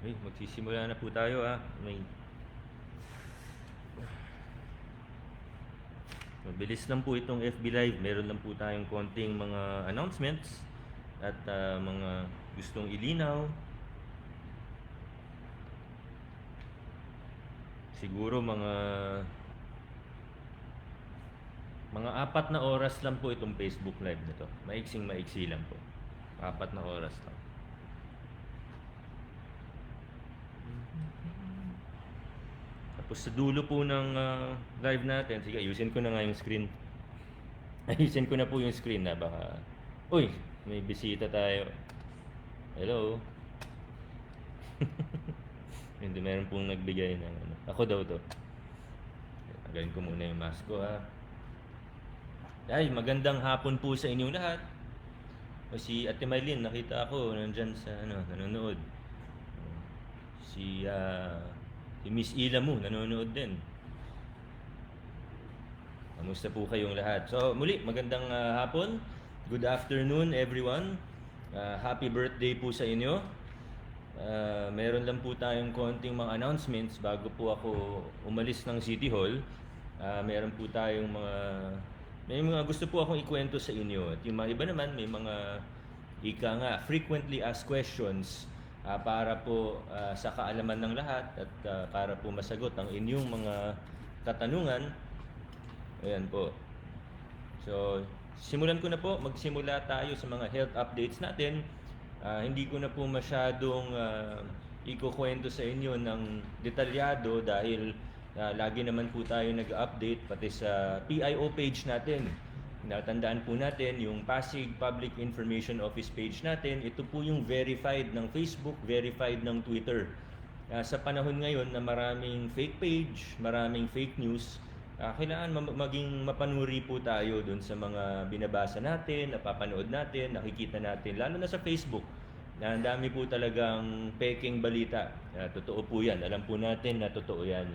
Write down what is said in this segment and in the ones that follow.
Ay, magsisimula na po tayo mabilis lang po itong FB Live. Meron lang po tayong konting mga announcements at mga gustong ilinaw. Siguro mga 4 na oras lang po itong Facebook Live na to. Maiksi lang po. 4 na oras lang. Tapos sa dulo po ng live natin, sige, ayusin ko na nga yung screen. Ayusin ko na po yung screen na baka... Uy, may bisita tayo. Hello? Hindi, meron pong nagbigay ng ano. Ako daw to. Tanggalin ko muna yung mask ko Ay, magandang hapon po sa inyong lahat. O si Ate Maylin, nakita ako nandyan sa nanonood. Si Miss Ila mo, nanonood din. Kamusta po kayong lahat? So, muli, magandang hapon. Good afternoon, everyone. Happy birthday po sa inyo. Meron lang po tayong konting mga announcements bago po ako umalis ng City Hall. Meron po tayong may mga gusto po akong ikwento sa inyo. At yung mga iba naman, may mga frequently asked questions para po sa kaalaman ng lahat at para po masagot ang inyong mga katanungan. Ayan po. So, simulan ko na po. Magsimula tayo sa mga health updates natin. Hindi ko na po masyadong ikukwento sa inyo ng detalyado dahil lagi naman po tayo nag-update pati sa PIO page natin. Natandaan po natin yung Pasig Public Information Office page natin. Ito po yung verified ng Facebook, verified ng Twitter. Sa panahon ngayon na maraming fake page, maraming fake news, kailangan maging mapanuri po tayo dun sa mga binabasa natin, napapanood natin, nakikita natin, lalo na sa Facebook. Ang dami po talagang peking balita. Totoo po yan. Alam po natin na totoo yan.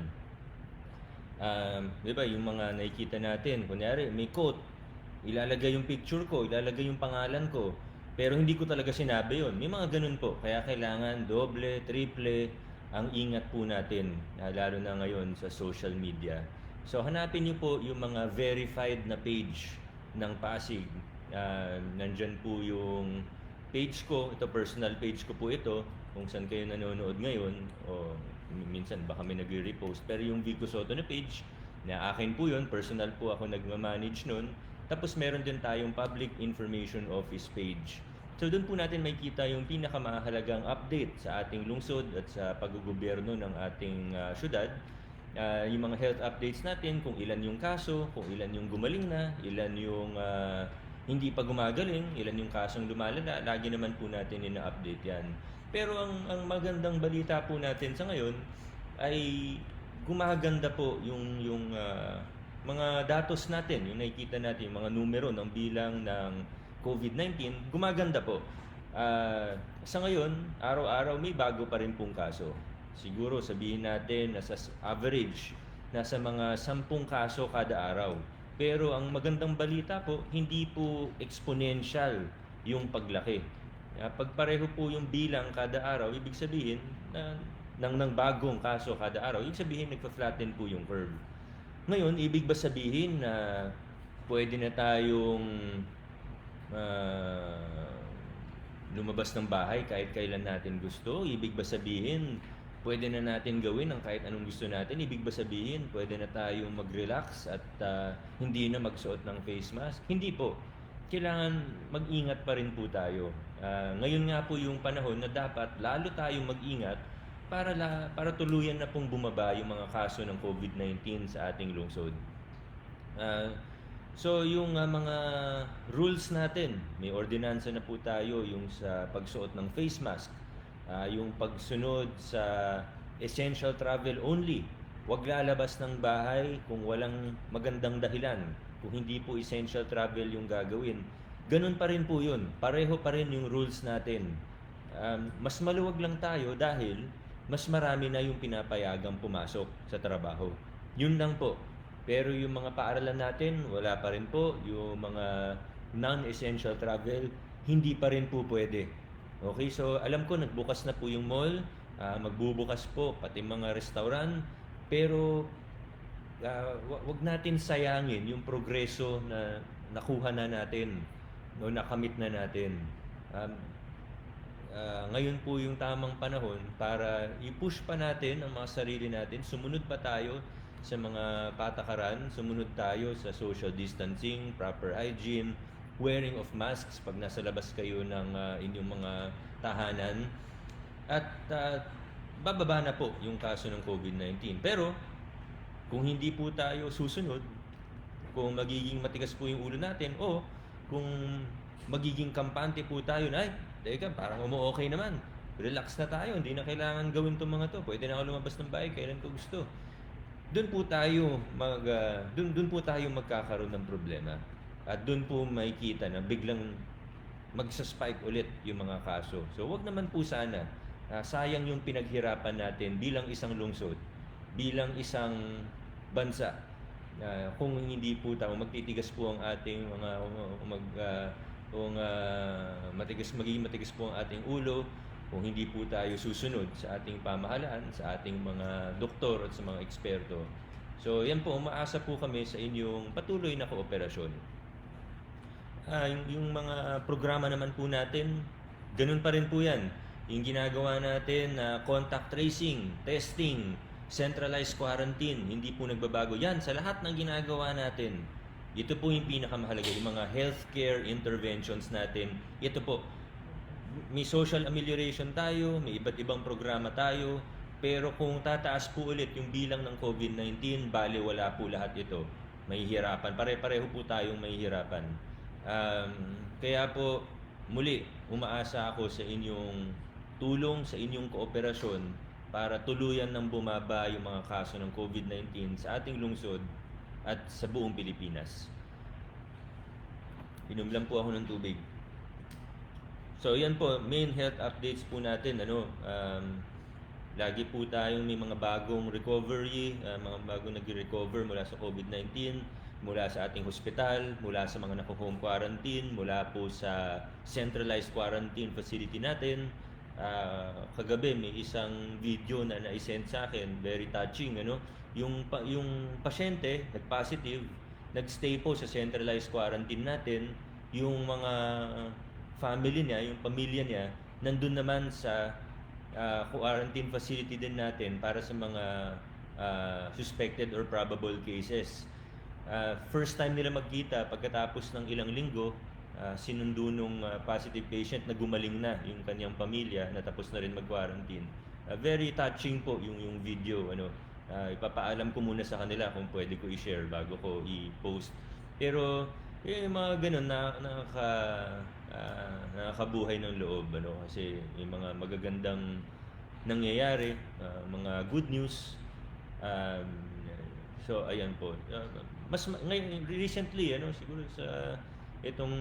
Di ba, yung mga nakikita natin, kunyari may quote, ilalagay yung picture ko, ilalagay yung pangalan ko, pero hindi ko talaga sinabi yon. May mga ganun po. Kaya kailangan doble, triple ang ingat po natin, lalo na ngayon sa social media. So hanapin niyo po yung mga verified na page ng Pasig. Nandyan po yung page ko, ito personal page ko po ito, kung saan kayo nanonood ngayon, o minsan baka may nagre-repost. Pero yung Vico Soto na page, na akin po yun, personal po ako nagmamanage nun. Tapos meron din tayong Public Information Office page. So doon po natin makikita yung pinakamahalagang update sa ating lungsod at sa paggogobyerno ng ating syudad. Yung mga health updates natin, kung ilan yung kaso, kung ilan yung gumaling na, ilan yung hindi pa gumagaling, ilan yung kasong lumalala, lagi naman po natin ina-update yan. Pero ang magandang balita po natin sa ngayon ay gumaganda po yung mga datos natin, yung nakikita natin, yung mga numero ng bilang ng COVID-19, gumaganda po. Sa ngayon, araw-araw may bago pa rin pong kaso. Siguro sabihin natin na sa average, nasa mga 10 kaso kada araw. Pero ang magandang balita po, hindi po exponential yung paglaki. Pag pareho po yung bilang kada araw, ibig sabihin ng bagong kaso kada araw, ibig sabihin nagpa-flatten po yung curve. Ngayon, ibig ba sabihin na pwede na tayong lumabas ng bahay kahit kailan natin gusto? Ibig ba sabihin pwede na natin gawin ang kahit anong gusto natin? Ibig ba sabihin pwede na tayong mag-relax at hindi na magsuot ng face mask? Hindi po. Kailangan mag-ingat pa rin po tayo. Ngayon nga po yung panahon na dapat lalo tayong mag-ingat para tuluyan na pong bumaba yung mga kaso ng COVID-19 sa ating lungsod. So yung mga rules natin, may ordinansa na po tayo yung sa pagsuot ng face mask, yung pagsunod sa essential travel only. Huwag lalabas ng bahay kung walang magandang dahilan, kung hindi po essential travel yung gagawin. Ganun pa rin po yun. Pareho pa rin yung rules natin. Mas maluwag lang tayo dahil mas marami na yung pinapayagang pumasok sa trabaho. Yun lang po. Pero yung mga paaralan natin, wala pa rin po. Yung mga non-essential travel, hindi pa rin po pwede. Okay, so alam ko nagbukas na po yung mall, magbubukas po pati mga restaurant, pero wag natin sayangin yung progreso na nakuha na natin, no, nakamit na natin. Um, Ngayon po yung tamang panahon para i-push pa natin ang mga sarili natin, sumunod pa tayo sa mga patakaran, sumunod tayo sa social distancing, proper hygiene, wearing of masks pag nasa labas kayo ng inyong mga tahanan, at bababa na po yung kaso ng COVID-19. Pero kung hindi po tayo susunod, kung magiging matigas po yung ulo natin, o kung magiging kampante po tayo na, ay, teka, parang umu-okay naman, relax na tayo, hindi na kailangan gawin itong mga to, pwede na ako lumabas ng bahay kailan ko gusto. Doon po tayo doon po tayo magkakaroon ng problema. At doon po makikita na biglang magsa-spike ulit yung mga kaso. So wag naman po sana, sayang yung pinaghirapan natin bilang isang lungsod, bilang isang bansa. Kung hindi po tayo magtitigas po ang ating mga magiging matigas po ang ating ulo, kung hindi po tayo susunod sa ating pamahalaan, sa ating mga doktor at sa mga eksperto. So yan po, umaasa po kami sa inyong patuloy na kooperasyon. Yung mga programa naman po natin, ganun pa rin po yan. Yung ginagawa natin na contact tracing, testing, centralized quarantine, hindi po nagbabago yan sa lahat ng ginagawa natin. Ito po yung pinakamahalaga, yung mga healthcare interventions natin. Ito po, may social amelioration tayo, may iba't ibang programa tayo, pero kung tataas po ulit yung bilang ng COVID-19, bali wala po lahat ito. Mahihirapan, pare-pareho po tayong mahihirapan. Kaya po, muli, umaasa ako sa inyong tulong, sa inyong kooperasyon para tuluyan ng bumaba yung mga kaso ng COVID-19 sa ating lungsod at sa buong Pilipinas. Inom lang po ako ng tubig. So yan po, main health updates po natin. Lagi po tayong may mga bagong recovery, mga bagong nag-recover mula sa COVID-19, mula sa ating hospital, mula sa mga naka-home quarantine, mula po sa centralized quarantine facility natin. Kagabi may isang video na na-send sa akin, very touching, yung pasyente nag-positive, nag-stay po sa centralized quarantine natin, yung mga family niya, yung pamilya niya, nandun naman sa quarantine facility din natin para sa mga suspected or probable cases. First time nila magkita pagkatapos ng ilang linggo, sinundo nung positive patient na gumaling na yung kanyang pamilya, na tapos na rin mag-quarantine. Very touching po yung video. Ipapaalam ko muna sa kanila kung pwede ko i-share bago ko i-post. Pero yung mga ganun nakakabuhay ng loob, kasi may mga magagandang nangyayari, mga good news. So ayan po. Ngayon recently, siguro sa itong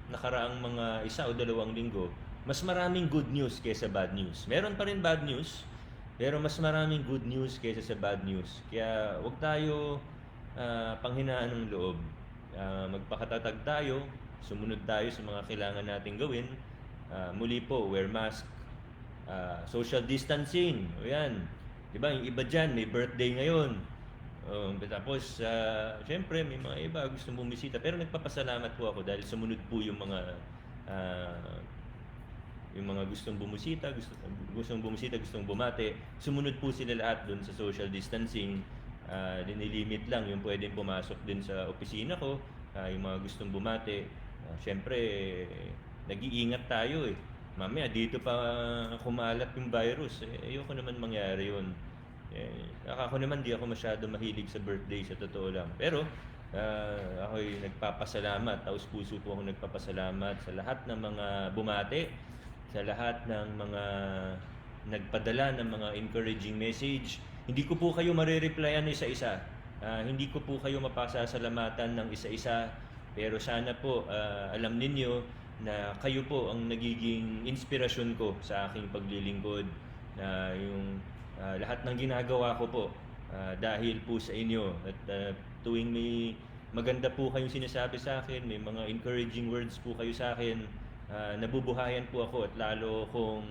nakaraang mga 1 o 2 linggo, mas maraming good news kaysa bad news. Meron pa rin bad news, pero mas maraming good news kaysa sa bad news. Kaya wag tayo panghinaan ng loob. Magpakatatag tayo, sumunod tayo sa mga kailangan nating gawin. Muli po, wear mask, social distancing. O yan, diba, yung iba dyan may birthday ngayon. Tapos, syempre, may mga iba gustong bumisita. Pero nagpapasalamat po ako dahil sumunod po yung mga gustong bumisita, gustong bumate. Sumunod po sila lahat doon sa social distancing. Dinilimit lang yung pwedeng pumasok din sa opisina ko. Yung mga gustong bumate. Syempre, nag-iingat tayo eh. Mamaya, dito pa kumalat yung virus. Ayoko naman mangyari yun. Ako naman, di ako masyado mahilig sa birthday, sa totoo lang. Pero ako'y nagpapasalamat, taos puso po ako nagpapasalamat sa lahat ng mga bumate, sa lahat ng mga nagpadala ng mga encouraging message. Hindi ko po kayo marireplyan isa-isa. Hindi ko po kayo mapasasalamatan ng isa-isa. Pero sana po alam ninyo na kayo po ang nagiging inspirasyon ko sa aking paglilingkod. Yung lahat ng ginagawa ko po dahil po sa inyo. At tuwing may maganda po kayong sinasabi sa akin, may mga encouraging words po kayo sa akin, nabubuhayan po ako at lalo kong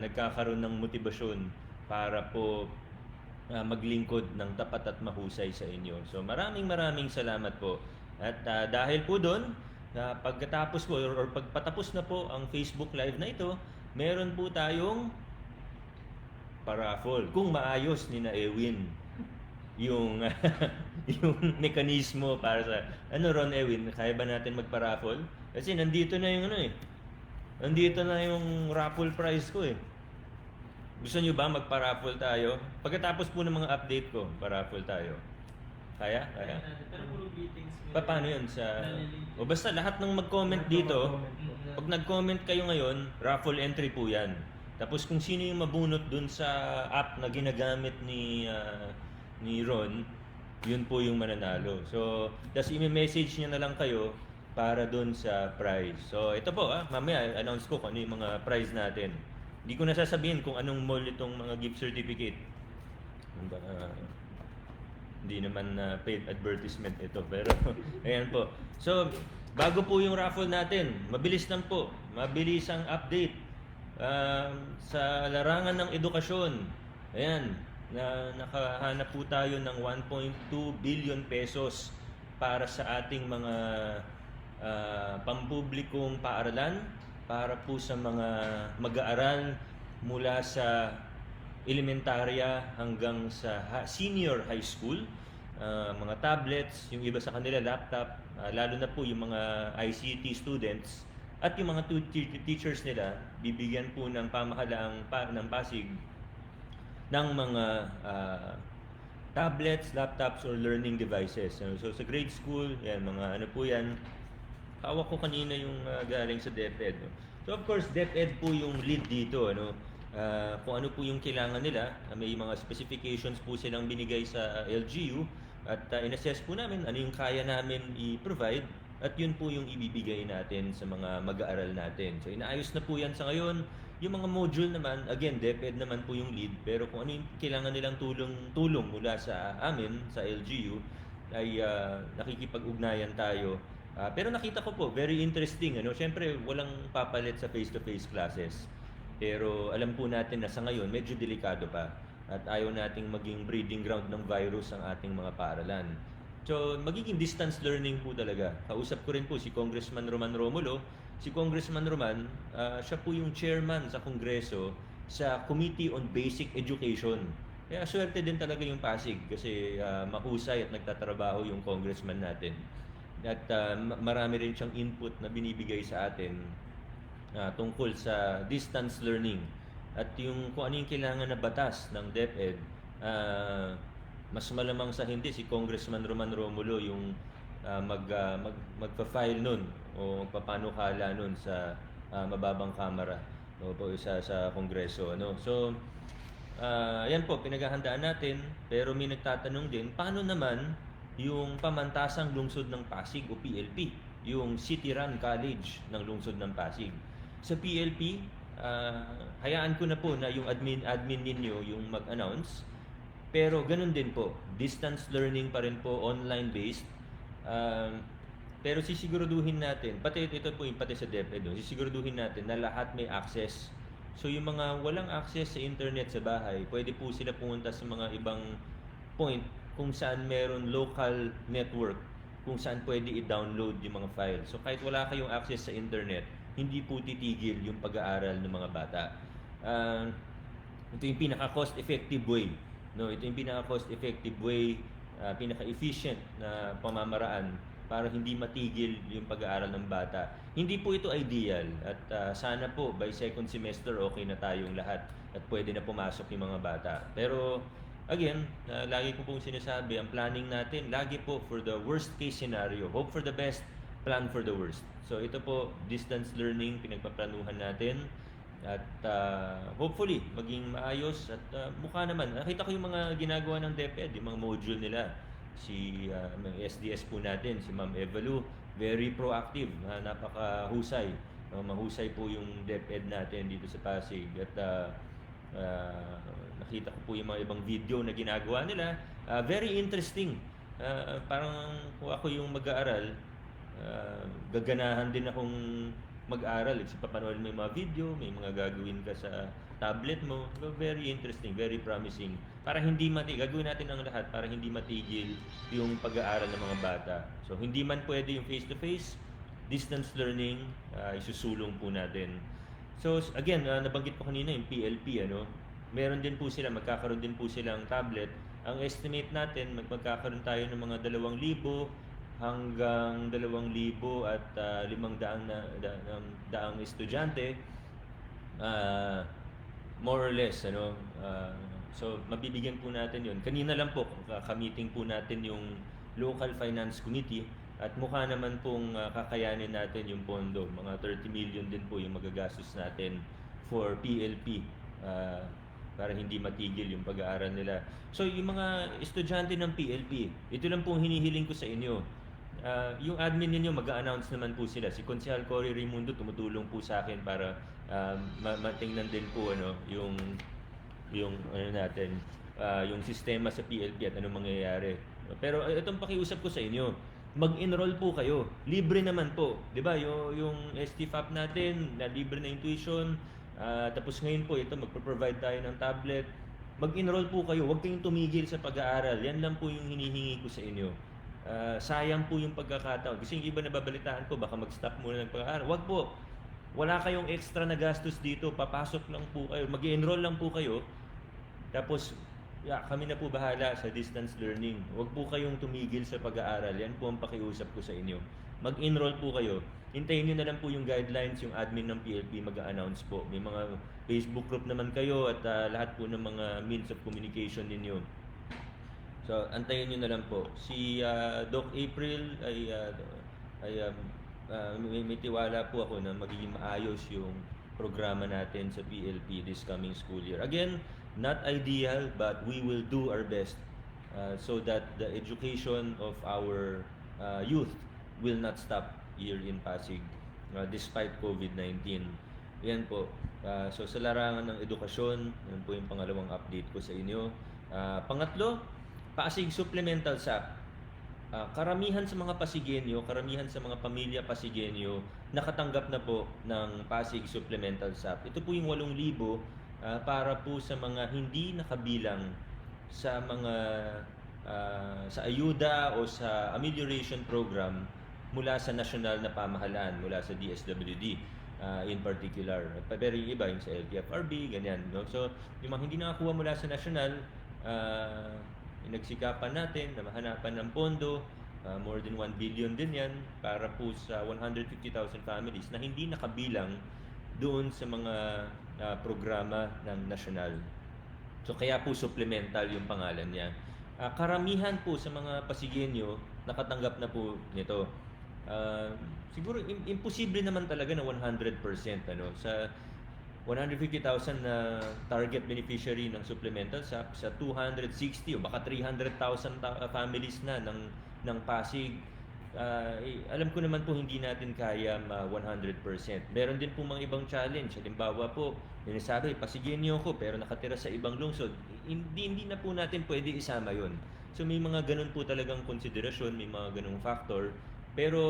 nagkakaroon ng motibasyon para po maglingkod ng tapat at mahusay sa inyo. So maraming salamat po. At dahil po doon, pagkatapos po or pagpatapos na po ang Facebook Live na ito, meron po tayong paraffol. Kung maayos ni na Ewin yung yung mekanismo para sa Ron Ewin, kaya ba natin magpa-raffle? Kasi nandito na yung nandito na yung raffle prize ko eh. Gusto nyo ba magpa-raffle tayo? Pagkatapos po ng mga update ko, pa-raffle tayo. Kaya? Kaya? Pero puro greetings. Paano yun? O basta lahat ng mag-comment dito, pag nag-comment kayo ngayon, raffle entry po yan. Tapos kung sino yung mabunot dun sa app na ginagamit ni Ron, yun po yung mananalo. So, tapos i-message niya na lang kayo para dun sa prize. So, ito po mamaya announce ko kung ano yung mga prize natin. Hindi ko nasasabihin kung anong mall itong mga gift certificate. Hindi naman paid advertisement ito, pero ayan po. So, bago po yung raffle natin, mabilis lang po. Mabilis ang update sa larangan ng edukasyon. Ayan, nakahanap po tayo ng 1.2 billion pesos para sa ating mga pampublikong paaralan, para po sa mga mag-aaral mula sa elementarya hanggang sa senior high school, mga tablets, yung iba sa kanila laptop, lalo na po yung mga ICT students at yung mga teachers nila, bibigyan po ng pamahalaang ng Pasig ng mga tablets, laptops, or learning devices. So sa grade school, yan, mga ano po yan, hawak ko kanina yung galing sa DepEd. No? So of course, DepEd po yung lead dito. Kung ano po yung kailangan nila. May mga specifications po silang binigay sa LGU at in-assess po namin ano yung kaya namin i-provide at yun po yung ibibigay natin sa mga mag-aaral natin. So inaayos na po yan sa ngayon. Yung mga module naman, again, DepEd naman po yung lead, pero kung ano yung kailangan nilang tulong mula sa amin, sa LGU, ay nakikipag-ugnayan tayo. Pero nakita ko po, very interesting. Siyempre, walang papalit sa face-to-face classes. Pero alam po natin na sa ngayon, medyo delikado pa. At ayaw nating maging breeding ground ng virus ang ating mga paaralan. So, magiging distance learning po talaga. Kausap ko rin po si Congressman Roman Romulo. Si Congressman Roman, siya po yung chairman sa Kongreso sa Committee on Basic Education. Kaya swerte din talaga yung Pasig kasi mahusay at nagtatrabaho yung congressman natin. At marami rin siyang input na binibigay sa atin tungkol sa distance learning at yung kung ano yung kailangan na batas ng DepEd. Mas malamang sa hindi si Congressman Roman Romulo yung magpa-file nun o magpapanukala nun sa mababang kamara o po sa Kongreso. So yan po pinaghahandaan natin, pero may nagtatanong din paano naman yung pamantasang lungsod ng Pasig o PLP, yung City Run College ng lungsod ng Pasig. Sa PLP, hayaan ko na po na yung admin ninyo yung mag-announce. Pero ganun din po, distance learning pa rin po, online based. Pero sisiguraduhin natin, pati ito po yung pati sa DepEd, sisiguraduhin natin na lahat may access. So yung mga walang access sa internet sa bahay, pwede po sila pumunta sa mga ibang point kung saan meron local network, kung saan pwede i-download yung mga files. So kahit wala kayong access sa internet, hindi po titigil yung pag-aaral ng mga bata. Ito yung pinaka-cost effective way. Ito yung pinaka-cost effective way, pinaka-efficient na pamamaraan para hindi matigil yung pag-aaral ng bata. Hindi po ito ideal at sana po by second semester okay na tayong lahat at pwede na pumasok yung mga bata. Pero again, lagi ko pong sinasabi, ang planning natin, lagi po for the worst case scenario. Hope for the best, plan for the worst. So ito po, distance learning, pinagpaplanuhan natin. At hopefully, maging maayos. At mukha naman, nakita ko yung mga ginagawa ng DepEd, yung mga module nila. Si SDS po natin, si Ma'am Evalu, very proactive, napakahusay. Mahusay po yung DepEd natin dito sa Pasig. At nakita ko po yung mga ibang video na ginagawa nila. Very interesting. Parang kung ako yung mag-aaral, gaganahan din akong mag-aral. Like, papanood mo yung mga video, may mga gagawin ka sa tablet mo. So, very interesting, very promising. Para hindi gagawin natin ang lahat para hindi matigil yung pag-aaral ng mga bata. So, hindi man pwede yung face-to-face, distance learning, isusulong po natin. So, again, nabanggit ko kanina yung PLP, ano? Meron din po sila, magkakaroon din po silang tablet. Ang estimate natin, magkakaroon tayo ng mga 2,000 hanggang 2,000 at 500 daang estudyante, more or less, ano. So mabibigyan po natin 'yon. Kanina lang po ka-meeting po natin yung local finance committee at mukha naman pong kakayanin natin yung pondo. Mga 30 million din po yung magagastos natin for PLP, para hindi matigil yung pag-aaral nila. So yung mga estudyante ng PLP, ito lang pong hinihiling ko sa inyo. Yung admin ninyo, mag-a-announce naman po sila. Si Consehal Cory Raimundo tumutulong po sa akin para matingnan din po yung ano natin, yung sistema sa PLP at anong mangyayari. Pero itong pakiusap ko sa inyo, mag-enroll po kayo. Libre naman po. 'Di ba? Yung STFAP natin, na libre na yung tuition. Tapos ngayon po ito, magpo-provide tayo ng tablet. Mag-enroll po kayo. Huwag kayong tumigil sa pag-aaral. Yan lang po yung hinihingi ko sa inyo. Sayang po yung pagkakataon. Kasi yung iba nababalitaan ko, baka mag-stop muna ng pag-aaral. Huwag po. Wala kayong extra na gastos dito. Papasok lang po kayo. Mag-enroll lang po kayo. Tapos, kami na po bahala sa distance learning. Huwag po kayong tumigil sa pag-aaral. Yan po ang pakiusap ko sa inyo. Mag-enroll po kayo. Hintayin nyo na lang po yung guidelines, yung admin ng PLP mag-a-announce po. May mga Facebook group naman kayo at lahat po ng mga means of communication ninyo. So, antayin nyo na lang po. Si Doc April may tiwala po ako na magiging maayos yung programa natin sa PLP this coming school year. Again, not ideal, but we will do our best so that the education of our youth will not stop here in Pasig despite COVID-19. Yan po. So sa larangan ng edukasyon, yan po yung pangalawang update ko sa inyo. Pangatlo, Pasig Supplemental SAP. Karamihan sa mga Pasigenyo, karamihan sa mga pamilya Pasigenyo, nakatanggap na po ng Pasig Supplemental SAP. Ito po yung 8,000 para po sa mga hindi nakabilang sa mga sa ayuda o sa amelioration program mula sa nasyonal na pamahalaan, mula sa DSWD in particular. Pero yung iba, yung sa LTFRB, ganyan. No? So, yung mga hindi nakakuha mula sa nasyonal, nagsikapan natin na mahanapan ng pondo, more than 1 billion din yan, para po sa 150,000 families na hindi nakabilang doon sa mga programa ng nasyonal. So, kaya po supplemental yung pangalan niya. Karamihan po sa mga Pasigenyo, nakatanggap na po nito. Siguro imposible naman talaga na 100%, ano, sa 150,000 na target beneficiary ng supplemental sa 260 o baka 300,000 families na ng Pasig. Alam ko naman po hindi natin kaya 100%. Meron din po mga ibang challenge. Halimbawa po, sinasabi, Pasigenyo ko pero nakatira sa ibang lungsod. Hindi na po natin pwede isama yon. So may mga ganun po talagang konsiderasyon, may mga ganung factor. Pero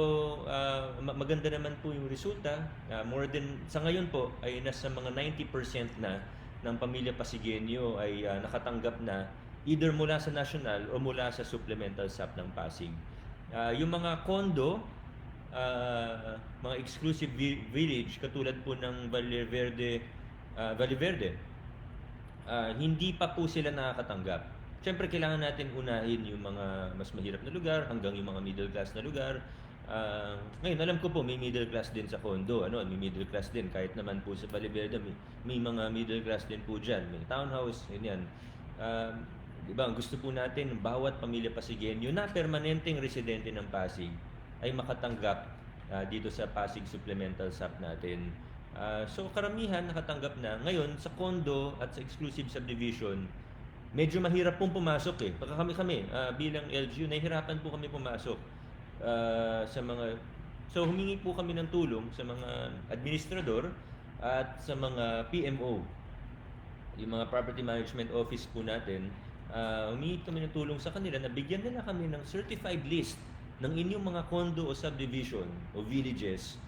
maganda naman po yung resulta. More than, sa ngayon po, ay nasa mga 90% na ng pamilya Pasigenyo ay nakatanggap na either mula sa national o mula sa supplemental SAP ng Pasig. Yung mga condo, mga exclusive village, katulad po ng Valle Verde, hindi pa po sila nakakatanggap. Siyempre, kailangan natin unahin yung mga mas mahirap na lugar hanggang yung mga middle class na lugar. Ngayon, alam ko po may middle class din sa condo. May middle class din. Kahit naman po sa Valle Verde, may mga middle class din po dyan. May townhouse, yan. Diba, ang gusto po natin, bawat pamilya Pasigenyo na permanenteng residente ng Pasig ay makatanggap dito sa Pasig Supplemental SAP natin. So, karamihan nakatanggap na. Ngayon, sa condo at sa exclusive subdivision, medyo mahirap pong pumasok eh. Baka kami bilang LGU, nahihirapan po kami pumasok sa mga... So humingi po kami ng tulong sa mga administrador at sa mga PMO. Yung mga property management office po natin, humingi kami ng tulong sa kanila na bigyan nila kami ng certified list ng inyong mga condo o subdivision o villages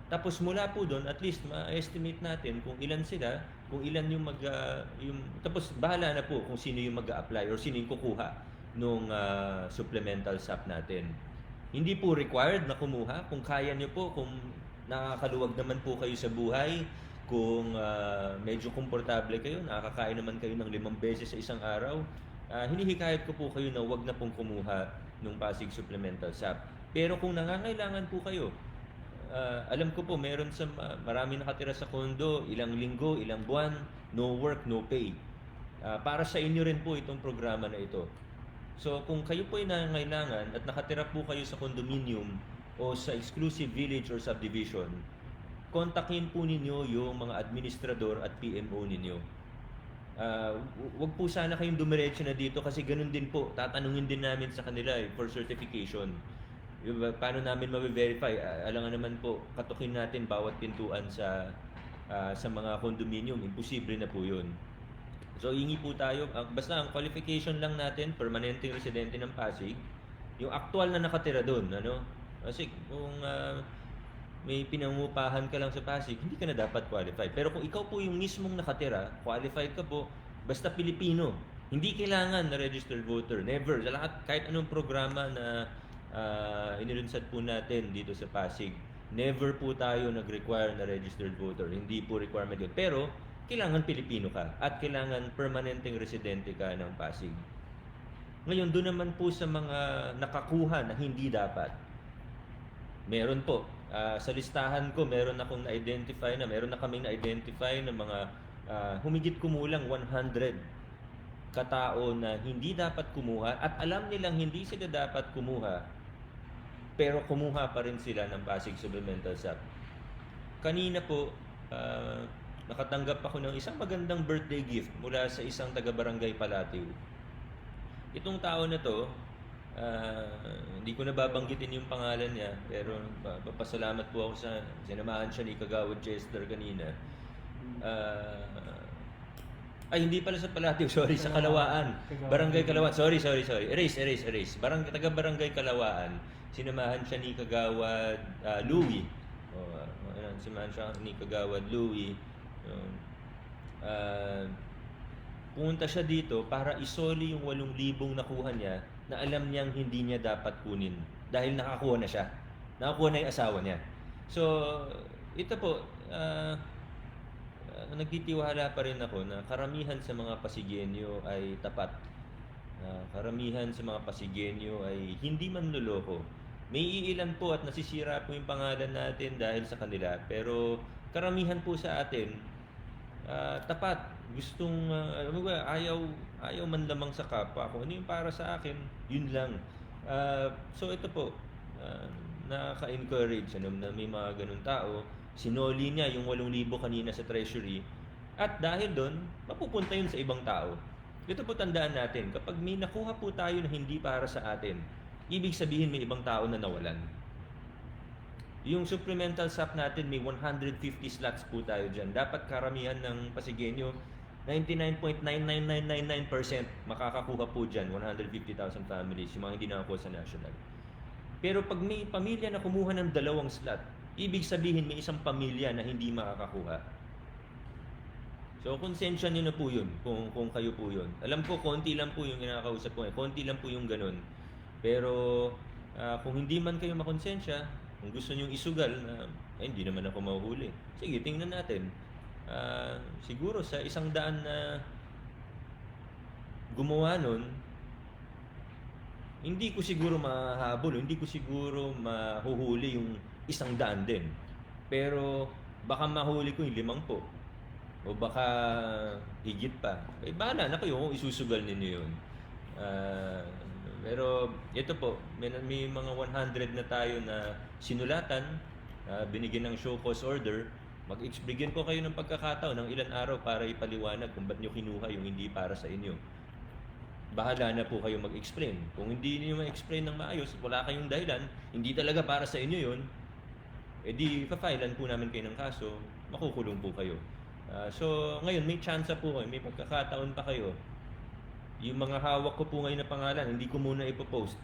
Tapos mula po doon, at least ma-estimate natin kung ilan sila, kung ilan yung tapos bahala na po kung sino yung mag-a-apply or sino yung kukuha nung supplemental SAP natin. Hindi po required na kumuha. Kung kaya nyo po, kung nakakaluwag naman po kayo sa buhay, kung medyo komportable kayo, nakakain naman kayo ng 5 beses sa isang araw, hinihikayat ko po kayo na wag na pong kumuha ng Pasig Supplemental SAP. Pero kung nangangailangan po kayo, alam ko po meron sa marami nakatira sa kondo, ilang linggo, ilang buwan, no work, no pay. Para sa inyo rin po itong programa na ito. So kung kayo po ay nangangailangan at nakatira po kayo sa condominium o sa exclusive village or subdivision, kontakin po ninyo yung mga administrador at PMO ninyo. Wag po sana kayong dumiretso na dito kasi ganun din po, tatanungin din namin sa kanila for certification. Paano namin ma-verify? Alangan naman po, katukin natin bawat pintuan sa mga condominium. Imposible na po yun. So, hingi po tayo. Basta ang qualification lang natin, permanenteng residente ng Pasig, yung actual na nakatira doon. Ano? Kasi kung may pinangupahan ka lang sa Pasig, hindi ka na dapat qualified. Pero kung ikaw po yung mismong nakatira, qualified ka po, basta Pilipino. Hindi kailangan na registered voter. Never. Sa lahat, kahit anong programa na inilunsad po natin dito sa Pasig, never po tayo nag-require na registered voter. Hindi po requirement yun. Pero, kailangan Pilipino ka at kailangan permanenteng residente ka ng Pasig. Ngayon, doon naman po sa mga nakakuha na hindi dapat. Meron po. Sa listahan ko, meron na kaming na-identify na mga humigit kumulang 100 katao na hindi dapat kumuha at alam nilang hindi sila dapat kumuha, pero kumuha pa rin sila ng Pasig Supplemental SAP. Kanina po, nakatanggap ako ng isang magandang birthday gift mula sa isang taga-barangay Palatiw. Itong tao na to, hindi ko nababanggitin yung pangalan niya, pero papasalamat po ako sa sinamahan siya ni Kagawad Chester kanina. Hindi pala sa Palatiw, sorry, sa Kalawaan. Barangay Kalawaan. Sorry. Erase. Taga-barangay Kalawaan. Sinamahan siya ni Kagawad Louie. Sinamahan siya ni Kagawad Louie. Pumunta siya dito para isoli yung 8,000 nakuha niya na alam niyang hindi niya dapat kunin dahil nakakuha na siya. Nakakuha na yung asawa niya. So, ito po, nagtitiwala pa rin ako na karamihan sa mga Pasigenyo ay tapat. Karamihan sa mga Pasigenyo ay hindi manloloko. May iilan po at nasisira po yung pangalan natin dahil sa kanila. Pero karamihan po sa atin, tapat. Gustong, ayaw man lamang sa kapwa ko. Ano yung para sa akin, yun lang. So ito po, nakaka-encourage na may mga ganun tao. Sinoli niya yung 8,000 kanina sa treasury at dahil doon, mapupunta yun sa ibang tao. Ito po tandaan natin, kapag may nakuha po tayo na hindi para sa atin, ibig sabihin may ibang tao na nawalan. Yung supplemental SAP natin, may 150 slots po tayo dyan. Dapat karamihan ng Pasigenyo, 99.99999% makakakuha po dyan, 150,000 families, yung mga hindi nakakuha sa national. Pero pag may pamilya na kumuha ng 2 slot, ibig sabihin may isang pamilya na hindi makakakuha. So, konsensya nyo na po yun kung kayo po yun. Alam ko, konti lang po yung kinakausap ko. Konti lang po yung ganun. Pero, kung hindi man kayo makonsensya, kung gusto nyo isugal na, hindi naman ako mahuhuli. Sige, tingnan natin. Siguro sa 100 na gumawa nun, hindi ko siguro mahabol, hindi ko siguro mahuhuli yung 100 din. Pero baka mahuli ko yung 50 o baka higit pa. Bahala na kayo kung isusugal ninyo yun. Pero ito po, may mga 100 na tayo na sinulatan, binigyan ng show cause order. Bigyan ko kayo ng pagkakataon ng ilan araw para ipaliwanag kung ba't nyo kinuha yung hindi para sa inyo. Bahala na po kayo mag-explain. Kung hindi niyo ma-explain ng maayos, wala kayong dahilan, hindi talaga para sa inyo yun, edi pa-filean po namin kayo ng kaso, makukulong po kayo. So, ngayon may chance po kayo, may pagkakataon pa kayo. Yung mga hawak ko po ngayon na pangalan, hindi ko muna ipopost.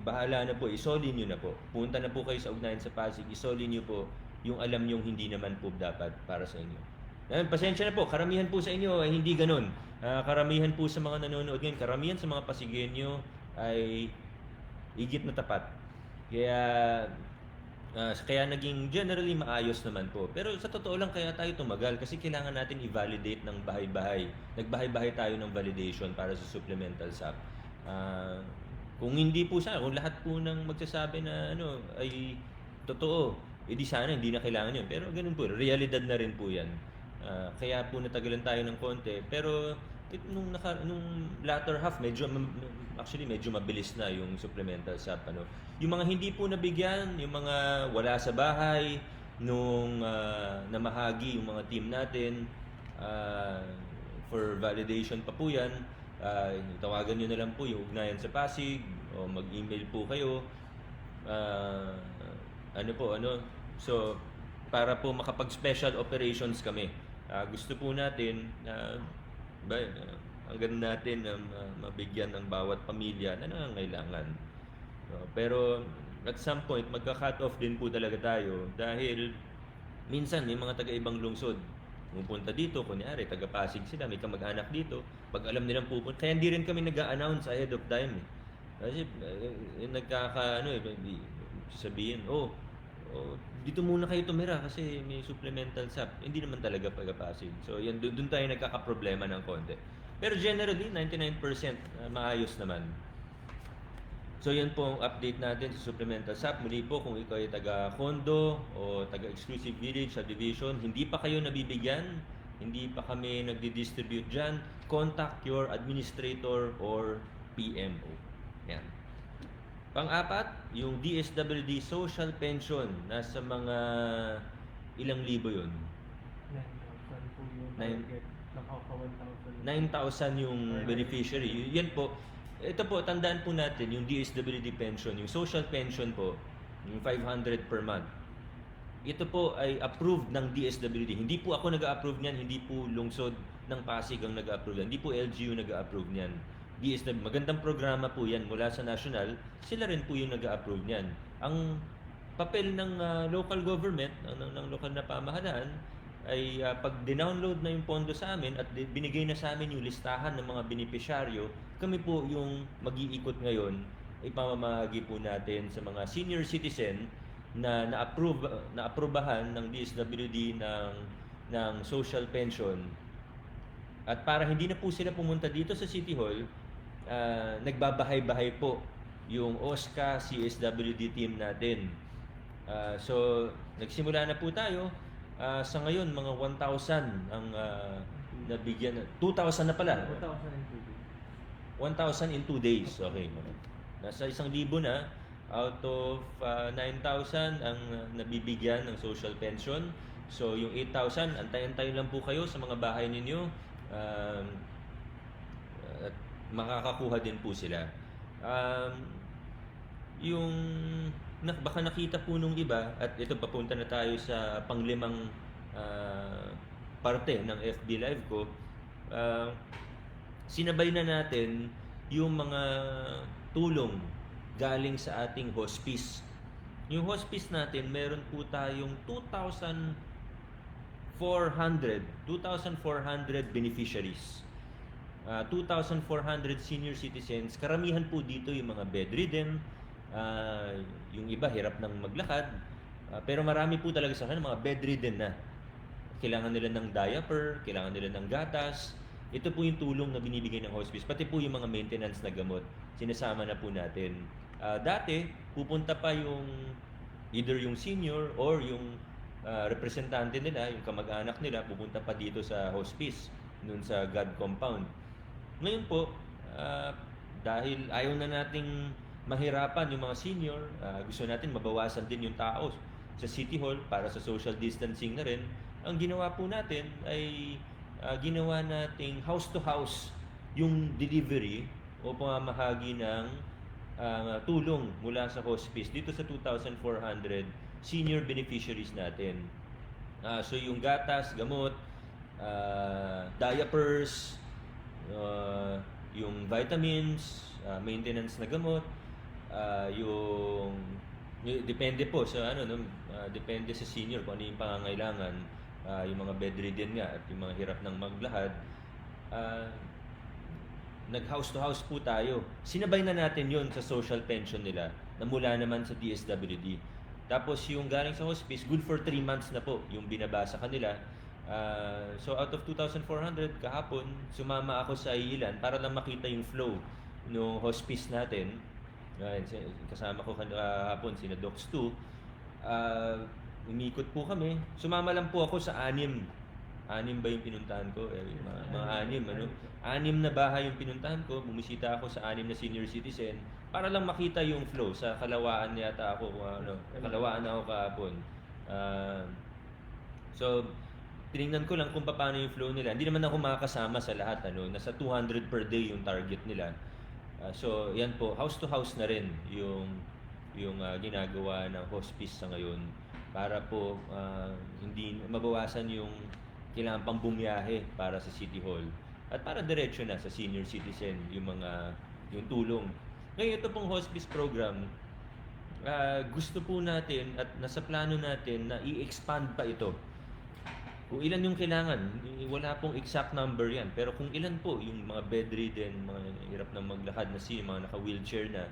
bahala na po, isoli nyo na po. Punta na po kayo sa ugnayan sa Pasig, isoli nyo po yung alam nyong hindi naman po dapat para sa inyo. Pasensya na po, karamihan po sa inyo ay hindi ganun. Karamihan po sa mga nanonood ngayon, karamihan sa mga Pasigenyo ay higit na tapat. Kaya naging generally maayos naman po. Pero sa totoo lang kaya tayo tumagal kasi kailangan natin i-validate ng bahay-bahay. Nagbahay-bahay tayo ng validation para sa supplemental SAP. Kung hindi po sana, kung lahat po ng magsasabi na ay totoo, edi sana hindi na kailangan yun. Pero ganun po, realidad na rin po yan. Kaya po natagalan tayo ng konti. Pero nung latter half, medyo mabilis na yung supplemental SAP. Yung mga hindi po nabigyan, yung mga wala sa bahay, nung namahagi yung mga team natin, for validation pa po yan, tawagan nyo na lang po yung ugnayan sa Pasig o mag-email po kayo. So, para po makapag-special operations kami. Gusto po natin hanggang natin na mabigyan ng bawat pamilya na nangangailangan. Pero at some point, magka-cut off din po talaga tayo dahil minsan may mga taga-ibang lungsod pupunta dito, kunyari taga Pasig sila, may kamag-anak dito, pag alam nilang pupunta, kaya hindi rin kami nag-a-announce ahead of time. Kasi sabihin, dito muna kayo tumira kasi may supplemental SAP. Hindi naman talaga taga Pasig. So yan, doon tayo nagkakaproblema ng konti. Pero generally, 99% maayos naman. So yan po ang update natin sa supplemental SAP. Muli po, kung ikaw ay taga-condo o taga-exclusive village subdivision, hindi pa kayo nabibigyan, hindi pa kami nagdi-distribute dyan, contact your administrator or PMO. Yan. Pang-apat, yung DSWD social pension, nasa mga ilang libo yun? 9,000 po yung target. Nakaka 9,000 yung beneficiary. Yan po. Ito po, tandaan po natin, yung DSWD pension, yung social pension po, yung 500 per month. Ito po ay approved ng DSWD. Hindi po ako nag-a-approve niyan, hindi po lungsod ng Pasig ang nag-a-approve niyan. Hindi po LGU nag-a-approve niyan. DSWD, magandang programa po yan mula sa national, sila rin po yung nag-a-approve niyan. Ang papel ng local government, ng lokal na pamahalaan, ay pag dinownload na yung pondo sa amin at binigay na sa amin yung listahan ng mga benepisyaryo, kami po yung mag-iikot ngayon, ipamamahagi po natin sa mga senior citizen na na-aprobahan ng DSWD ng social pension. At para hindi na po sila pumunta dito sa City Hall, nagbabahay-bahay po yung OSCA CSWD team natin. So, nagsimula na po tayo. Sa ngayon, mga 1,000 ang nabigyan. 2,000 na pala. 1,000 in 2 days. Okay. Nasa 1,000 na. Out of 9,000 ang nabibigyan ng social pension. So, yung 8,000, antay-antay lang po kayo sa mga bahay ninyo. At makakakuha din po sila. Baka nakita po nung iba, at ito papunta na tayo sa panglimang parte ng FB Live ko, sinabay na natin yung mga tulong galing sa ating hospice. Yung hospice natin, meron po tayong 2,400 beneficiaries. 2,400 senior citizens. Karamihan po dito yung mga bedridden, yung iba hirap nang maglakad, pero marami po talaga sa kanila mga bedridden na. Kailangan nila ng diaper, kailangan nila ng gatas. Ito po yung tulong na binibigay ng hospice. Pati po yung mga maintenance na gamot, sinasama na po natin. Dati, pupunta pa either yung senior or yung representante nila, yung kamag-anak nila, pupunta pa dito sa hospice, nun sa God compound. Ngayon po, dahil ayaw na nating mahirapan yung mga senior, gusto natin mabawasan din yung tao sa City Hall para sa social distancing na rin. Ang ginawa po natin ay ginawa nating house to house yung delivery o pamamahagi ng tulong mula sa hospice dito sa 2,400 senior beneficiaries natin. So yung gatas, gamot, diapers, yung vitamins, maintenance na gamot, Depende po sa ano, no, depende sa senior kung ano yung pangangailangan. Yung mga bedridden nga at yung mga hirap ng maglahad, ah, nag-house to house po tayo. Sinabay na natin yon sa social pension nila na mula naman sa DSWD. Tapos yung galing sa hospice, good for 3 months na po yung binabasa kanila. So out of 2,400 kahapon, sumama ako sa ilan para lang makita yung flow ng hospice natin. Kasama ko kahapon sina Docs 2. Umikot po kami. Sumama lang po ako sa 6. 6 ba yung pinuntahan ko? Mga 6, ano? 6 na bahay yung pinuntahan ko. Bumisita ako sa 6 na senior citizen para lang makita yung flow. Sa Kalawaan yata ako, Kalawaan ako kahapon. So, tinignan ko lang kung paano yung flow nila. Hindi naman ako makakasama sa lahat, ano? Nasa 200 per day yung target nila. So, yan po, house to house na rin yung ginagawa ng hospice sa ngayon para po hindi mabawasan yung kailangan pang bumiyahe para sa City Hall at para diretso na sa senior citizen yung tulong. Ngayon ito pong hospice program, gusto po natin at nasa plano natin na i-expand pa ito. Kung ilan yung kailangan, wala pong exact number yan. Pero kung ilan po yung mga bedridden, mga hirap na maglakad na mga naka-wheelchair na,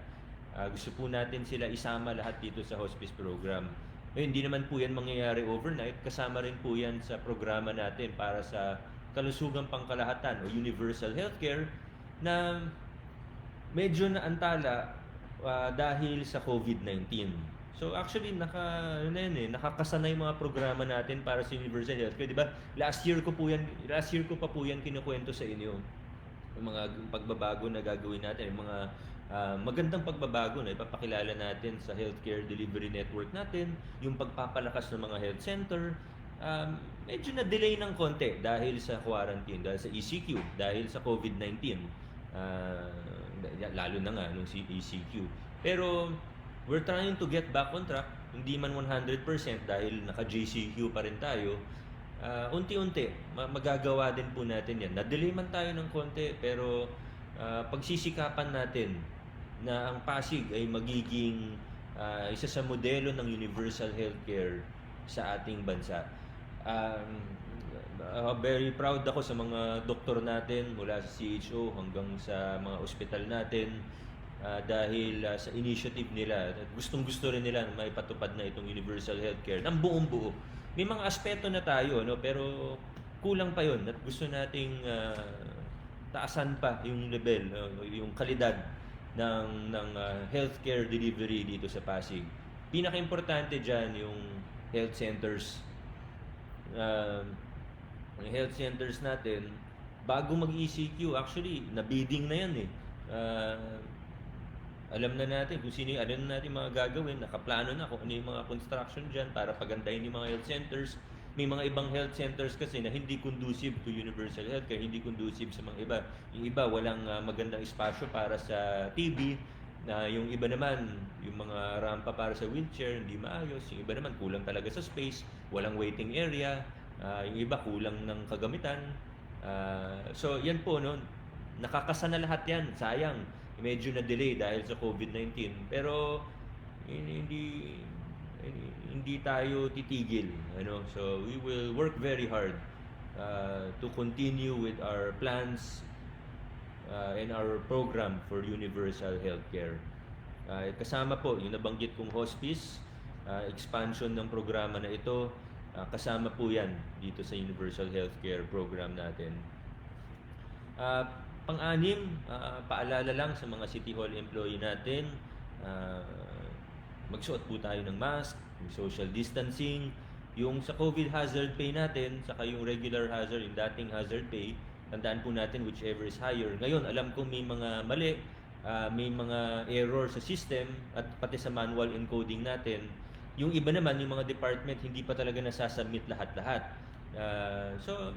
gusto po natin sila isama lahat dito sa hospice program. Ngayon, hindi naman po yan mangyayari overnight. Kasama rin po yan sa programa natin para sa kalusugang pangkalahatan o universal healthcare na medyo naantala dahil sa COVID-19. So actually nakakasanay mga programa natin para sa universal healthcare, 'di ba? Last year ko pa po yan kinukuwento sa inyo. Yung mga pagbabago na gagawin natin, yung mga magandang pagbabago na ipapakilala natin sa healthcare delivery network natin, yung pagpapalakas ng mga health center. Medyo na-delay ng konti dahil sa quarantine, dahil sa ECQ, dahil sa COVID-19. Lalo na nga nung ECQ. Pero we're trying to get back on track, hindi man 100% dahil naka-JCQ pa rin tayo. Unti-unti, magagawa din po natin yan. Na-delay man tayo ng konti, pero pagsisikapan natin na ang Pasig ay magiging isa sa modelo ng universal healthcare sa ating bansa. Very proud ako sa mga doktor natin mula sa CHO hanggang sa mga ospital natin. Dahil sa initiative nila, gustong-gusto rin nila na maipatupad na itong universal healthcare ng buong-buo. May mga aspeto na tayo, no, pero kulang pa 'yon at gusto nating taasan pa yung level, yung kalidad ng healthcare delivery dito sa Pasig. Pinaka-importante diyan yung health centers. Ang health centers natin bago mag-ECQ, actually na-bidding na 'yan eh. Alam na natin kung sino yung, alam na natin mga gagawin, nakaplano na kung ano yung mga construction dyan para pagandahin yung mga health centers. May mga ibang health centers kasi na hindi conducive to universal healthcare, hindi conducive sa mga iba. Yung iba, walang magandang espasyo para sa TB, na yung iba naman, yung mga rampa para sa wheelchair, hindi maayos. Yung iba naman, kulang talaga sa space, walang waiting area. Yung iba, kulang ng kagamitan. So, yan po, no? Nakakasana lahat yan, sayang. Medyo na-delay dahil sa COVID-19, pero hindi tayo titigil, ano. So we will work very hard to continue with our plans and our program for universal healthcare. Kasama po yung nabanggit kong hospice, expansion ng programa na ito, kasama po yan dito sa universal healthcare program natin. Pang-anim, paalala lang sa mga City Hall employee natin, magsuot po tayo ng mask, yung social distancing, yung sa COVID hazard pay natin, saka yung regular hazard, yung dating hazard pay, tandaan po natin whichever is higher. Ngayon, alam ko may mga mali, may mga error sa system at pati sa manual encoding natin. Yung iba naman, yung mga department, hindi pa talaga nasasubmit lahat-lahat. So,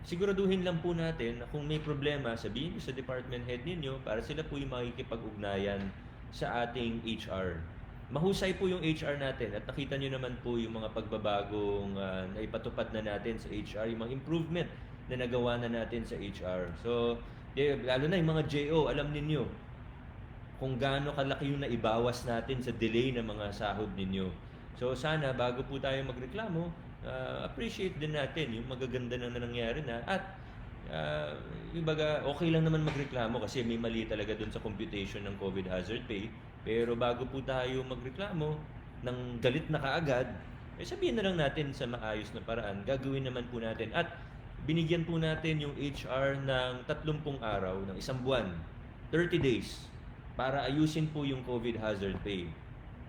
siguraduhin lang po natin na kung may problema, sabihin nyo sa department head ninyo para sila po yung makikipag-ugnayan sa ating HR. Mahusay po yung HR natin at nakita nyo naman po yung mga pagbabagong naipatupad na natin sa HR, yung mga improvement na nagawa na natin sa HR. So, lalo na yung mga JO, alam ninyo, kung gaano kalaki yung naibawas natin sa delay ng mga sahod ninyo. So sana bago po tayo magreklamo, appreciate din natin yung magaganda na nangyari na at ibaga okay lang naman magreklamo kasi may mali talaga dun sa computation ng COVID hazard pay. Pero bago po tayo magreklamo ng galit na kaagad, sabihin na lang natin sa maayos na paraan, gagawin naman po natin. At binigyan po natin yung HR ng 30 araw, ng isang buwan, 30 days, para ayusin po yung COVID hazard pay.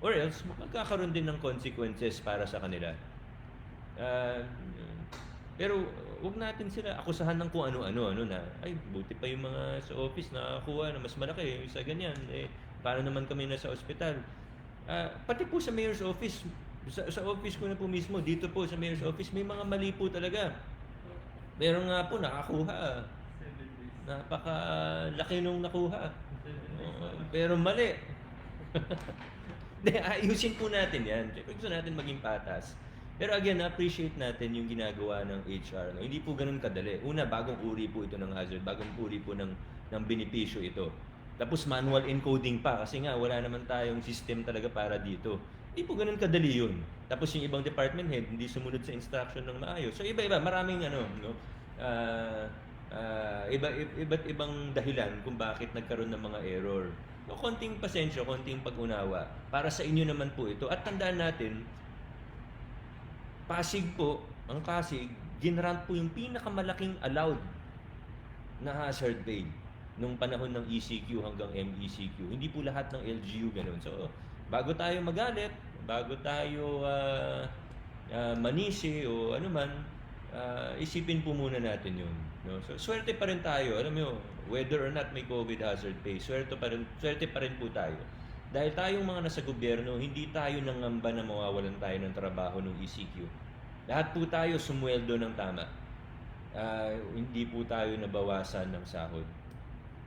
Or else, magkakaroon din ng consequences para sa kanila. Pero wag natin sila akusahan ng kung ano-ano na ay buti pa yung mga sa office nakakuha na mas malaki sa ganyan para naman kami nasa ospital. Pati po sa mayor's office, sa office ko na po mismo, dito po sa mayor's office may mga mali po talaga. Meron nga po nakakuha. Napakalaki nung nakuha. Pero mali. Ayusin po natin yan. Gusto natin maging patas. Pero again, na-appreciate natin yung ginagawa ng HR. No? Hindi po ganun kadali. Una, bagong uri po ito ng hazard. Bagong uri po ng benepisyo ito. Tapos manual encoding pa kasi nga wala naman tayong system talaga para dito. Hindi po ganun kadali yun. Tapos yung ibang department head, hindi sumunod sa instruction ng maayos. So iba-iba, maraming iba't ibang dahilan kung bakit nagkaroon ng mga error. So, konting pasensya, konting pag-unawa. Para sa inyo naman po ito. At tandaan natin, Pasig po, ang Pasig, ginrant po yung pinakamalaking allowed na hazard pay nung panahon ng ECQ hanggang MECQ. Hindi po lahat ng LGU ganun. So, bago tayo magalit, bago tayo manisi o ano man, isipin po muna natin yun. No? So, swerte pa rin tayo. Alam mo, whether or not may COVID hazard pay, swerte pa rin po tayo. Dahil tayong mga nasa gobyerno, hindi tayo nangamba na mawawalan tayo ng trabaho ng ECQ. Lahat po tayo sumweldo ng tama. Hindi po tayo nabawasan ng sahod.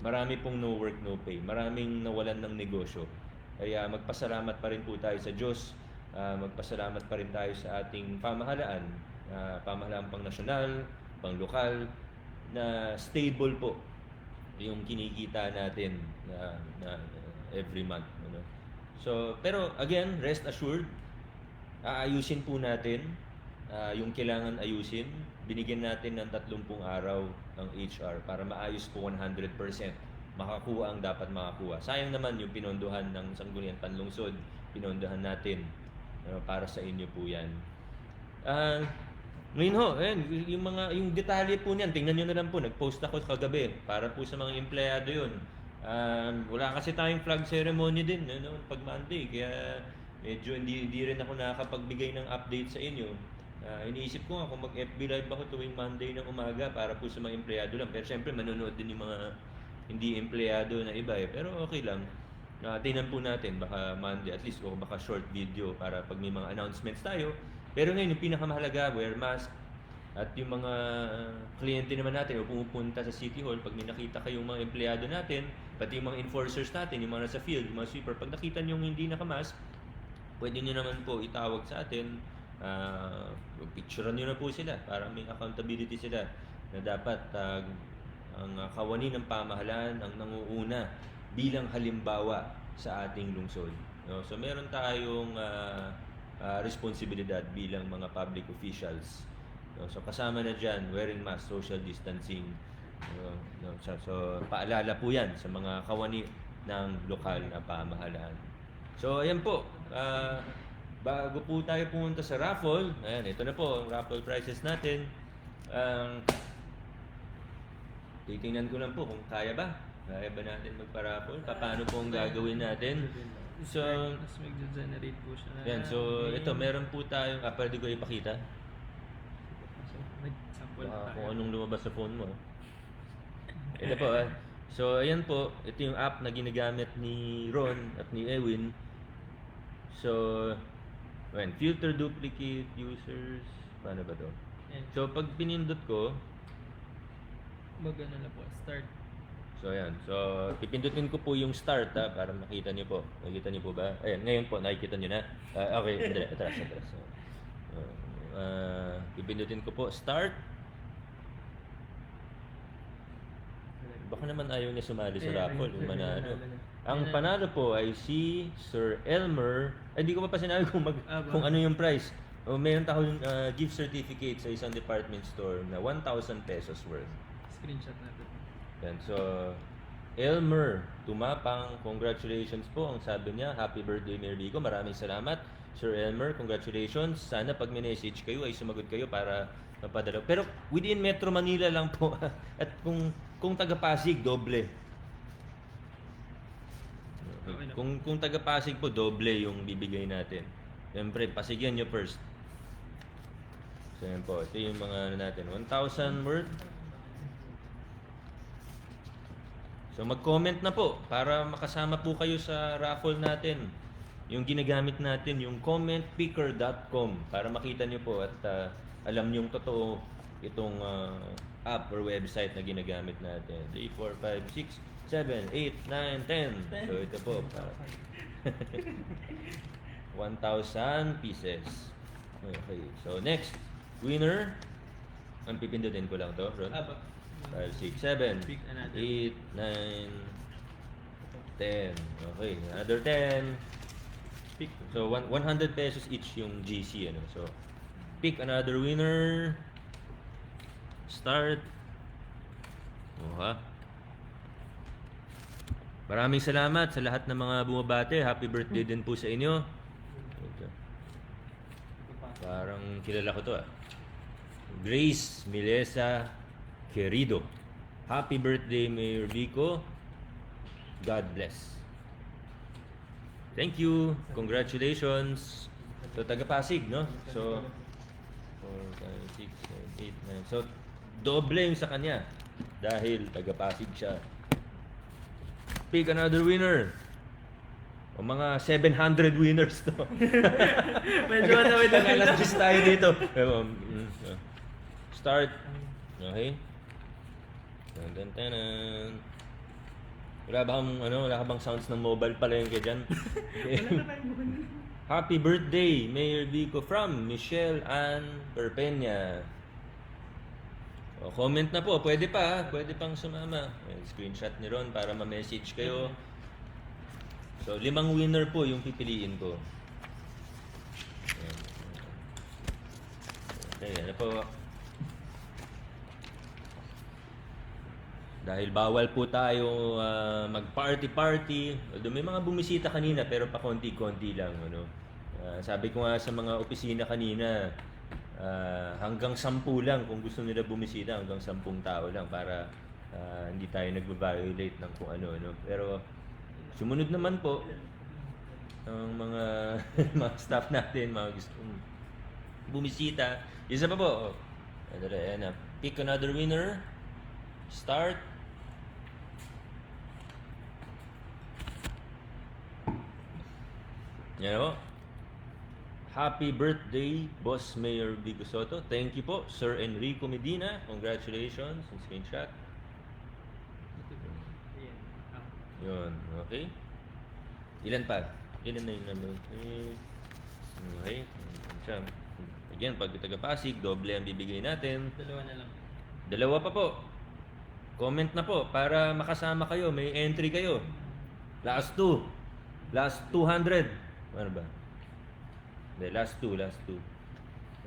Marami pong no work, no pay. Maraming nawalan ng negosyo. Kaya magpasalamat pa rin po tayo sa Diyos. Magpasalamat pa rin tayo sa ating pamahalaan. Pamahalaan pang nasyonal, pang lokal, na stable po yung kinikita natin na every month. Ano? So, pero again, rest assured, aayusin po natin yung kailangan ayusin. Binigyan natin ng 30 araw ang HR para maayos po 100%. Makakuha ang dapat makakuha. Sayang naman yung pinondohan ng Sangguniang Panlungsod. Pinondohan natin para sa inyo po yan. Ngayon ho, yung detalye po niyan, tingnan nyo na lang po, nag-post ako kagabi para po sa mga empleyado yun. Wala kasi tayong flag ceremony din pag Monday, kaya medyo hindi rin ako nakakapagbigay ng update sa inyo. Iniisip ko nga kung mag-FB Live ako tuwing Monday ng umaga para po sa mga empleyado lang. Pero syempre manonood din yung mga hindi empleyado na iba Pero okay lang. Tingnan po natin, baka Monday at least o baka short video para pag may mga announcements tayo. Pero ngayon, yung pinakamahalaga, wear mask. At yung mga kliyente naman natin o pumupunta sa City Hall, pag may nakita kayong mga empleyado natin, pati yung mga enforcers natin, yung mga nasa field, yung mga sweeper, pag nakita nyo hindi nakamask, pwede nyo naman po itawag sa atin, picturean nyo na po sila para may accountability sila na dapat ang kawani ng pamahalaan ang nanguuna bilang halimbawa sa ating lungsod. So meron tayong responsibilidad bilang mga public officials. So kasama na dyan, wearing mask, social distancing. So paalala po yan sa mga kawani ng lokal na pamahalaan. So ayan po, bago po tayo pumunta sa raffle, ayan, ito na po ang raffle prizes natin. Titingnan ko lang po kung kaya ba natin magpa-raffle? Paano po ang gagawin natin? So, mas mag-generate po siya. Yan, so ito meron po tayong, pwede ko ipakita? So, nag-sample Kung anong lumabas sa phone mo. Ito po So, ayan po, ito yung app na ginagamit ni Ron at ni Ewin. So, filter duplicate users, paano ba to? So, pag pinindot ko, mag-ano na po, start. so ayan, so pipindutin ko po yung start para makita niyo po. Nakikita niyo po ba? Ayan, ngayon po nakikita niyo na. Okay, atras. So, pipindutin ko po start. Baka naman ayaw niya sumali sa raffle, yung manalo. Ang panalo po ay si Sir Elmer. Ay, di ko pa sinabi kung ano yung price. O, mayroon tayong gift certificate sa isang department store na 1,000 pesos worth. Screenshot natin. Yan. So, Elmer Tumapang, congratulations po. Ang sabi niya, happy birthday, Mayor Vico. Maraming salamat. Sir Elmer, congratulations. Sana pag message kayo ay sumagot kayo para mapadala. Pero within Metro Manila lang po. At kung taga Pasig, doble. Okay na. Kung taga Pasig po, doble yung bibigay natin. Siyempre, Pasigyan nyo first. So yan po, ito yung mga ano natin, 1,000 worth. So mag-comment na po para makasama po kayo sa raffle natin. Yung ginagamit natin, yung commentpicker.com para makita nyo po at alam nyo yung totoo itong app or website na ginagamit natin. 3, 4, 5, 6, 7, 8, 9, 10. So ito po. 1,000 pieces. Okay. So next, winner. Ang pipindutin ko lang to, Ron. 5, 6, 7, Pick another. 8, 9, 10. Okay, another 10. Pick. So 100 pesos each yung GC ano. So pick another winner. Start. Maraming salamat sa lahat ng mga bumabate. Happy birthday din po sa inyo. Ito. Parang kilala ko to Grace Milesa Querido. Happy birthday, Mayor Vico. God bless. Thank you. Congratulations. So, taga-Pasig, no? So, 4, 5, 6, 7, 8, 9. So, doble yung sa kanya. Dahil taga-Pasig siya. Pick another winner. O mga 700 winners to. Medyo matawid na Alas tayo dito. Start. Okay. Tan. Wala ka bang sounds ng mobile pala yung dyan? Happy birthday, Mayor Vico from Michelle Ann Perpeña. O, comment na po, pwede pwede pang sumama. Ayan, screenshot ni Ron para ma-message kayo. So, 5 winner po yung pipiliin ko. Ayan. Okay, ano po? Dahil bawal po tayo mag-party-party. Although may mga bumisita kanina pero pa konti-konti lang. Ano? Sabi ko nga sa mga opisina kanina, hanggang 10 lang kung gusto nila bumisita, hanggang 10 tao lang para hindi tayo nagbabiolate ng kung ano. Pero sumunod naman po ang mga mga staff natin, mga gustong bumisita. Isa pa po. Pick another winner. Start. Yan po. Happy birthday, Boss Mayor Vico Soto. Thank you po, Sir Enrico Medina. Congratulations. Yung screenshot. Yun, okay. Ilan pa? Ilan na yung number? Okay. Again, pag taga-Pasig, doble ang bibigay natin. 2 na lang. 2 pa po. Comment na po para makasama kayo. May entry kayo. Last 2. Last 200. Ano ba? Hindi, last 2.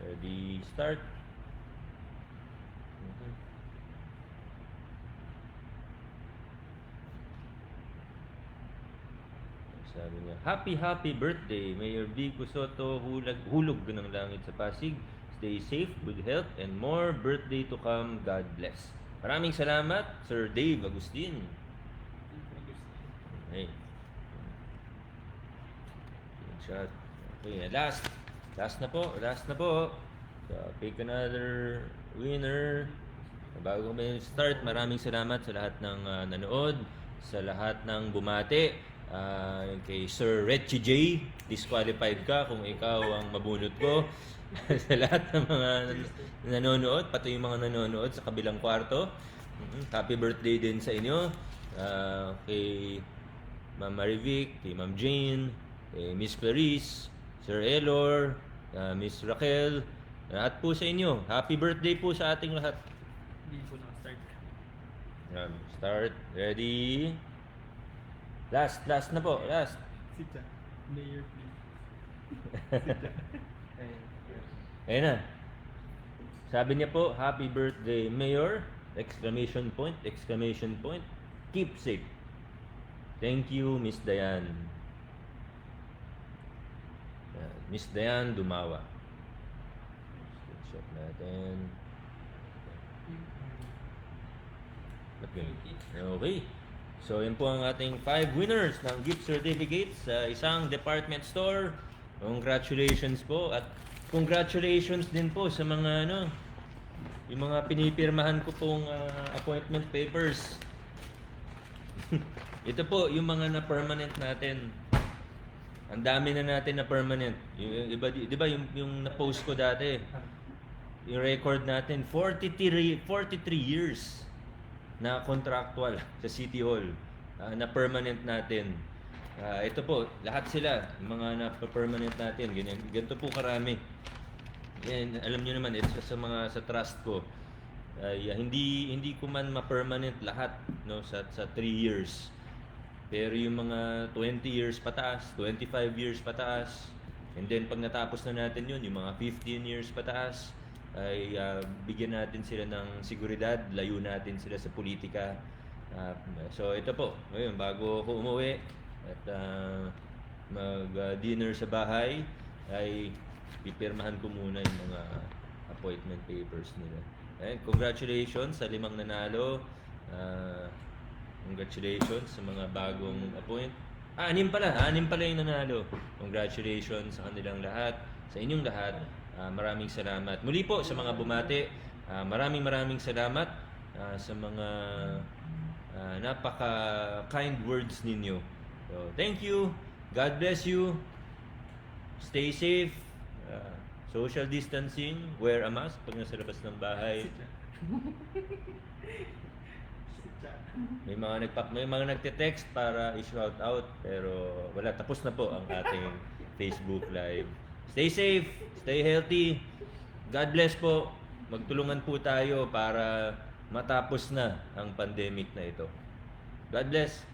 Ready, start. Okay. Sabi niya, happy birthday, Mayor Vico Soto, hulog ng langit sa Pasig. Stay safe, good health, and more birthday to come. God bless. Maraming salamat, Sir Dave Agustin. Okay. Shot. Okay, last na po. So, pick another winner. Bago kami start, maraming salamat sa lahat ng nanood, sa lahat ng bumate. Kay Sir Retchie J, disqualified ka kung ikaw ang mabunot ko. Sa lahat ng mga nanonood, pati yung mga nanonood sa kabilang kwarto. Happy birthday din sa inyo. Kay Ma'am Marivic, kay Ma'am Jane, kay Miss Clarice, Sir Elor, Miss Raquel, at po sa inyo. Happy birthday po sa ating lahat. Hindi po na-start. Start. Ready? Last na po, last. Si Cha. Mayor, please. Ayun. Yes. Ayun na. Sabi niya po, Happy Birthday, Mayor! Exclamation point, exclamation point. Keep safe. Thank you, Miss Dayan. Miss Dayan Dumawa. Screenshot natin. Ba't ganun? Okay. So, yan po ang ating 5 winners ng gift certificates sa isang department store. Congratulations po at congratulations din po sa mga yung mga pinipirmahan ko pong appointment papers. Ito po yung mga na-permanent natin. Ang dami na natin na permanent. Yung iba, di ba yung na-post ko dati, yung record natin, 43 years na contractual sa City Hall na permanent natin. Ito po, lahat sila, yung mga na-permanent natin, ganito po karami. Yan, alam niyo naman, ito sa trust ko. Hindi ko man ma-permanent lahat sa 3 years. Pero yung mga 20 years pataas, 25 years pataas, and then pag natapos na natin yun, yung mga 15 years pataas, ay bigyan natin sila ng seguridad, layo natin sila sa politika. So ito po, ngayon, bago ako umuwi at mag-dinner sa bahay, ay pipirmahan ko muna yung mga appointment papers nila. Congratulations sa 5 nanalo. Congratulations sa mga bagong appoint. 6 pala yung nanalo. Congratulations sa kanilang lahat, sa inyong lahat. Maraming salamat. Muli po sa mga bumati, maraming salamat sa mga napaka-kind words ninyo. So, thank you. God bless you. Stay safe. Social distancing. Wear a mask pag nasa labas ng bahay. May mga nagte-text para i-shout out pero wala, tapos na po ang ating Facebook Live. Stay safe, stay healthy. God bless po. Magtulungan po tayo para matapos na ang pandemic na ito. God bless.